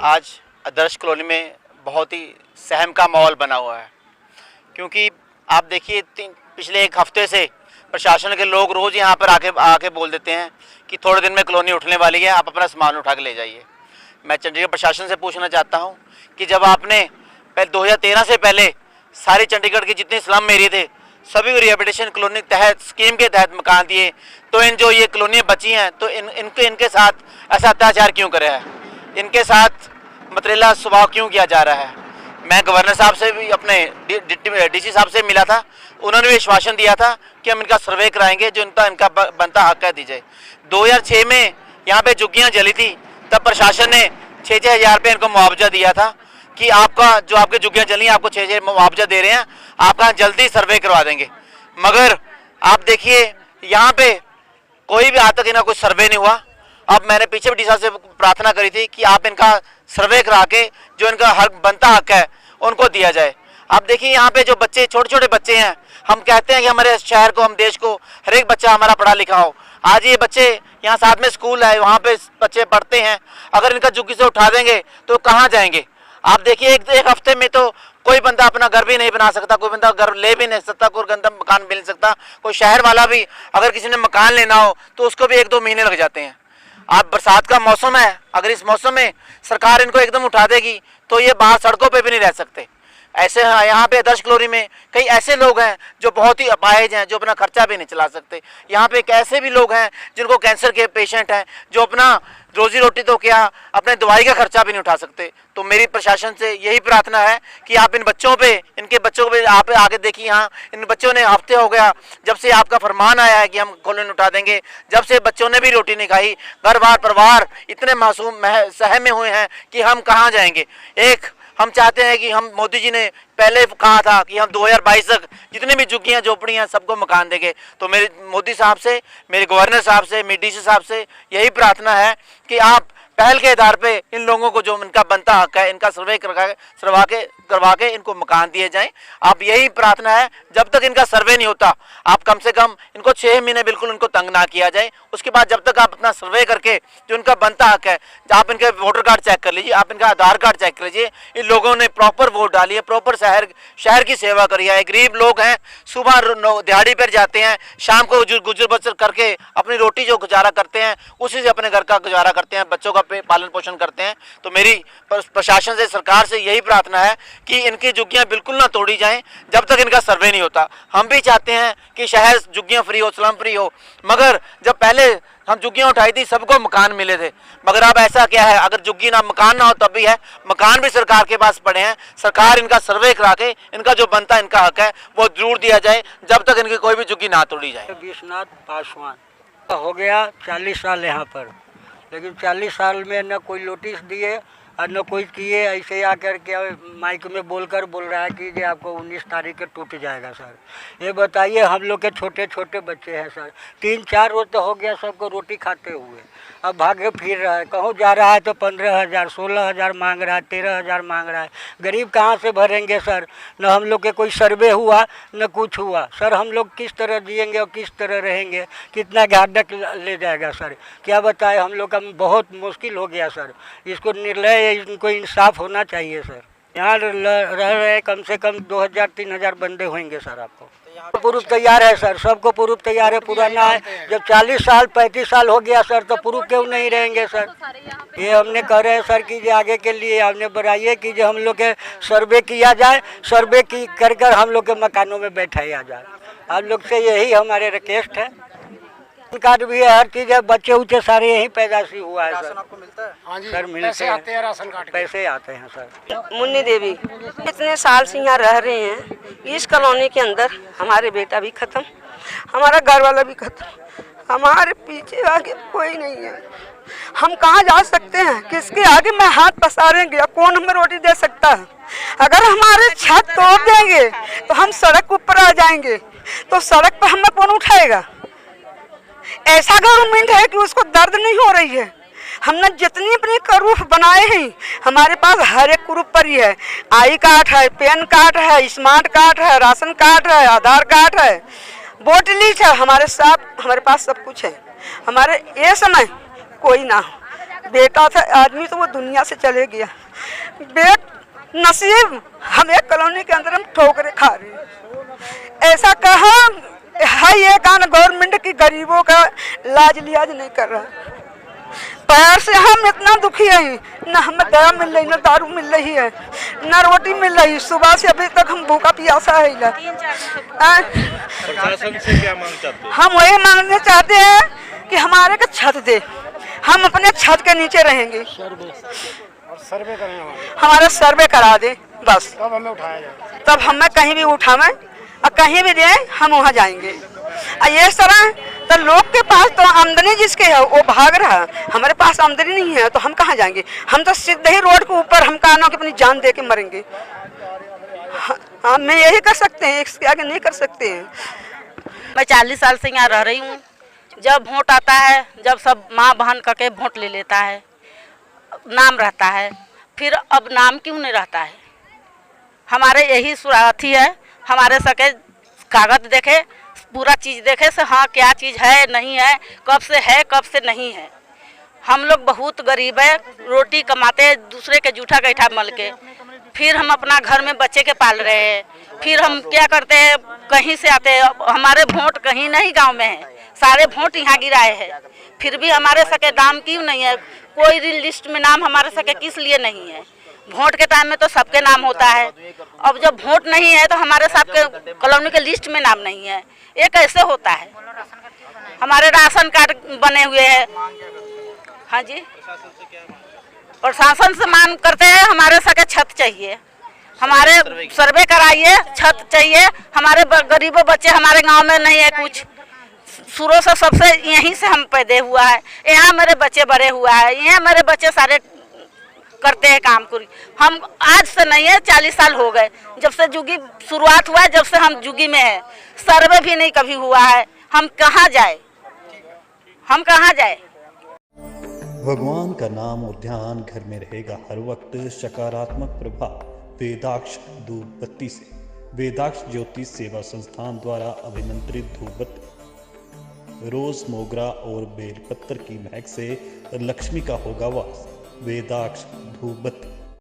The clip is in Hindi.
आज आदर्श कॉलोनी में बहुत ही सहम का माहौल बना हुआ है, क्योंकि आप देखिए पिछले एक हफ्ते से प्रशासन के लोग रोज़ यहाँ पर आके बोल देते हैं कि थोड़े दिन में कॉलोनी उठने वाली है, आप अपना सामान उठा के ले जाइए। मैं चंडीगढ़ प्रशासन से पूछना चाहता हूँ कि जब आपने 2013 से पहले सारी चंडीगढ़ की जितनी स्लम एरिया थे सभी को रिहेबिलिटेशन कॉलोनी तहत स्कीम के तहत मकान दिए, तो इन जो ये कॉलोनियाँ बची हैं तो इनके साथ ऐसा अत्याचार क्यों करे है, इनके साथ मतरेला स्वभाव क्यों किया जा रहा है। मैं गवर्नर साहब से भी अपने डीसी साहब से मिला था, उन्होंने भी आश्वासन दिया था कि हम इनका सर्वे कराएंगे, जो इनका बनता हक है दी जाए। 2006 में यहाँ पे झुग्गियाँ जली थी, तब प्रशासन ने 6-6 हज़ार रुपये इनको मुआवजा दिया था कि आपका जो आपकी झुग्गियाँ जली आपको 6-6 मुआवजा दे रहे हैं, आपका जल्दी सर्वे करवा देंगे। मगर आप देखिए यहाँ पे कोई भी आज तक इनका कोई सर्वे नहीं हुआ। अब मैंने पीछे भी डीसी से प्रार्थना करी थी कि आप इनका सर्वे करा के जो इनका हक बनता हक है उनको दिया जाए। आप देखिए यहाँ पे जो बच्चे छोटे छोटे बच्चे हैं, हम कहते हैं कि हमारे शहर को, हम देश को, हर एक बच्चा हमारा पढ़ा लिखा हो। आज ये बच्चे यहाँ साथ में स्कूल है, वहाँ पे बच्चे पढ़ते हैं, अगर इनका झुग्गी से उठा देंगे तो कहाँ जाएंगे। आप देखिए एक हफ्ते में तो कोई बंदा अपना घर भी नहीं बना सकता, कोई बंदा घर ले भी नहीं सकता, कोई गंदा मकान मिल सकता। कोई शहर वाला भी अगर किसी ने मकान लेना हो तो उसको भी 1-2 महीने लग जाते हैं। आप बरसात का मौसम है, अगर इस मौसम में सरकार इनको एकदम उठा देगी तो ये बाहर सड़कों पे भी नहीं रह सकते। ऐसे यहाँ पे आदर्श कॉलोनी में कई ऐसे लोग हैं जो बहुत ही अपाहिज हैं, जो अपना खर्चा भी नहीं चला सकते। यहाँ पे एक ऐसे भी लोग हैं जिनको कैंसर के पेशेंट हैं, जो अपना रोजी रोटी तो क्या अपने दवाई का खर्चा भी नहीं उठा सकते। तो मेरी प्रशासन से यही प्रार्थना है कि आप इन बच्चों पे, इनके बच्चों पे आप आगे देखिए। यहाँ इन बच्चों ने हफ्ते हो गया जब से आपका फरमान आया है कि हम कॉलोनी उठा देंगे, जब से बच्चों ने भी रोटी नहीं खाई। घर बार परिवार इतने मासूम सहमे हुए हैं कि हम कहाँ जाएंगे। एक हम चाहते हैं कि हम, मोदी जी ने पहले कहा था कि हम 2022 तक जितने भी झुग्गियाँ झोपड़ियाँ सबको मकान देंगे। तो मेरे मोदी साहब से, मेरे गवर्नर साहब से, मेरे डीसी साहब से यही प्रार्थना है कि आप पहल के आधार पे इन लोगों को जो इनका बनता हक है, इनका सर्वे करवा के इनको मकान दिए जाएं। आप यही प्रार्थना है, जब तक इनका सर्वे नहीं होता आप कम से कम इनको 6 महीने बिल्कुल इनको तंग ना किया जाए। उसके बाद जब तक आप अपना सर्वे करके जो इनका बनता हक है, आप इनके वोटर कार्ड चेक कर लीजिए, आप इनका आधार कार्ड चेक कर लीजिए। इन लोगों ने प्रॉपर वोट डाली है, प्रॉपर शहर की सेवा करी है। गरीब लोग हैं, सुबह दिहाड़ी पर जाते हैं, शाम को गुजर बसर करके अपनी रोटी जो गुजारा करते हैं उसी से अपने घर का गुजारा करते हैं, बच्चों का पालन पोषण करते हैं। तो मेरी प्रशासन से, सरकार से यही प्रार्थना है कि इनकी झुग्गियां बिल्कुल ना तोड़ी जाएं जब तक इनका सर्वे नहीं होता। हम भी चाहते हैं कि शहर झुग्गियां फ्री हो, स्लम फ्री हो, मगर जब पहले हम झुग्गियां उठाई थी सबको मकान मिले थे। मगर अब ऐसा क्या है, अगर झुग्गी ना मकान ना हो तब भी है, मकान भी सरकार के पास पड़े हैं। सरकार इनका सर्वे करा के इनका जो बनता इनका हक है वो जरूर दिया जाए, जब तक इनकी कोई भी झुग्गी ना तोड़ी जाए। विश्वनाथ पासवान हो गया 40 साल यहाँ पर, लेकिन 40 साल में न कोई नोटिस दिए और न कोई किए। ऐसे आकर के माइक में बोल रहा है कि ये आपको 19 तारीख को टूट जाएगा। सर ये बताइए, हम लोग के छोटे छोटे बच्चे हैं सर, 3-4 रोज तो हो गया सबको रोटी खाते हुए, अब भागे फिर रहा है। कहूँ जा रहा है तो 15,000 16,000 मांग रहा है, 13,000 मांग रहा है। गरीब कहाँ से भरेंगे सर। न हम लोग के कोई सर्वे हुआ न कुछ हुआ। सर हम लोग किस तरह जिएंगे और किस तरह रहेंगे, कितना घातक ले जाएगा सर, क्या बताए। हम लोग का बहुत मुश्किल हो गया सर, इसको निर्णय, इनको इंसाफ होना चाहिए सर। यहाँ रह रहे कम से कम 2,000-3,000 बंदे होंगे सर। आपको प्रूफ तैयार है सर, सबको प्रूफ तैयार है, पुराना है। जब 40 साल 35 साल हो गया सर तो प्रूफ क्यों नहीं रहेंगे सर। ये हमने कह रहे हैं सर कि जो आगे के लिए हमने बढ़ाइए कि जो हम लोग के सर्वे किया जाए, सर्वे की कर हम लोग के मकानों में बैठाया जाए। आप लोग से यही हमारे रिक्वेस्ट है। कार्ड भी है, हर चीज़ है, बच्चे उच्चे सारे यहीं पैदाशी हुआ है सर। आपको मिलता है? हाँ जी सर, मिलते हैं, राशन कार्ड पैसे आते हैं सर। मुन्नी देवी, इतने साल से यहाँ रह रहे हैं, इस कॉलोनी के अंदर हमारे बेटा भी खत्म, हमारा घर वाला भी खत्म, हमारे पीछे आगे कोई नहीं है। हम कहाँ जा सकते हैं, किसके आगे में हाथ पसारेंगे, कौन हमें रोटी दे सकता है। अगर हमारे छत तोड़ देंगे तो हम सड़क ऊपर आ जाएंगे, तो सड़क पर हमें कौन उठाएगा। ऐसा गवर्नमेंट है कि उसको दर्द नहीं हो रही है। हमने जितनी अपनी प्रूफ बनाए हैं, हमारे पास हर एक प्रूफ पर ही है। आई कार्ड है, पैन कार्ड है, स्मार्ट कार्ड है, राशन कार्ड है, आधार कार्ड है, वोट लिस्ट है, हमारे पास सब कुछ है। हमारे ये समय कोई ना हो, बेटा था आदमी तो वो दुनिया से चले गया। नसीब हम एक कॉलोनी के अंदर हम ठोकरे खा रहे हैं। ऐसा कहा है ये कान गवर्नमेंट की गरीबों का लाज लिहाज नहीं कर रहा। पैर से हम इतना दुखी हैं, न हमें दवा मिल रही, न दारू मिल रही है, न रोटी मिल रही। सुबह से अभी तक हम भूखा प्यासा है। प्रशासन से क्या मांग चाहते हैं? हम वही मांगने चाहते हैं कि हमारे को छत दे, हम अपने छत के नीचे रहेंगे। सर्वे करें, हमारा सर्वे करा दे बस, तब हमें उठाया जाए। तब हमें कहीं भी उठावे और कहीं भी दे हम वहाँ जाएंगे। और ये तरह तो लोग के पास तो आमदनी जिसके है वो भाग रहा, हमारे पास आमदनी नहीं है तो हम कहाँ जाएंगे? हम तो सीधे ही रोड के ऊपर हम कानों की अपनी जान दे के मरेंगे। हम यही कर सकते हैं, इसके आगे नहीं कर सकते हैं। मैं 40 साल से यहाँ रह रही हूँ। जब वोट आता है, जब सब माँ बहन करके वोट ले लेता है, नाम रहता है, फिर अब नाम क्यों नहीं रहता है? हमारे यही सुराथी है, हमारे सके कागज देखे, पूरा चीज़ देखे से हाँ क्या चीज़ है नहीं है, कब से नहीं है। हम लोग बहुत गरीब है, रोटी कमाते दूसरे के जूठा गैठा मल के, फिर हम अपना घर में बच्चे के पाल रहे हैं। फिर हम क्या करते हैं, कहीं से आते हैं, हमारे वोट कहीं नहीं गांव में है, सारे वोट यहाँ गिराए हैं, फिर भी हमारे सके नाम क्यों नहीं है? कोई लिस्ट में नाम हमारे सके किस लिए नहीं है? वोट के टाइम में तो सबके नाम होता है, अब जब वोट नहीं है तो हमारे सबके कॉलोनी के लिस्ट में नाम नहीं है। ये कैसे होता है? हमारे राशन कार्ड बने हुए हैं। हाँ जी, प्रशासन से मांग करते हैं, हमारे सके छत चाहिए, हमारे सर्वे कराइए, छत चाहिए। हमारे गरीबों बच्चे हमारे गांव में नहीं है कुछ, शुरू से सबसे यहीं से हम पैदा हुआ है, यहाँ मेरे बच्चे बड़े हुआ है, यहाँ मेरे बच्चे सारे करते हैं काम करी। हम आज से नहीं है, 40 साल हो गए जब से जुगी शुरुआत हुआ है, जब से हम जुगी में है, सर्वे भी नहीं कभी हुआ है। हम कहाँ जाए, हम कहाँ जाए? भगवान का नाम और ध्यान घर में रहेगा हर वक्त। सकारात्मक प्रभाव वेदाक्ष धूप बत्ती से। वेदाक्ष ज्योति सेवा संस्थान द्वारा अभिमंत्रित धूप बत्ती रोज, मोगरा और बेलपत्र की महक से लक्ष्मी का होगा वास। वेदाक्ष धूप बत्ती।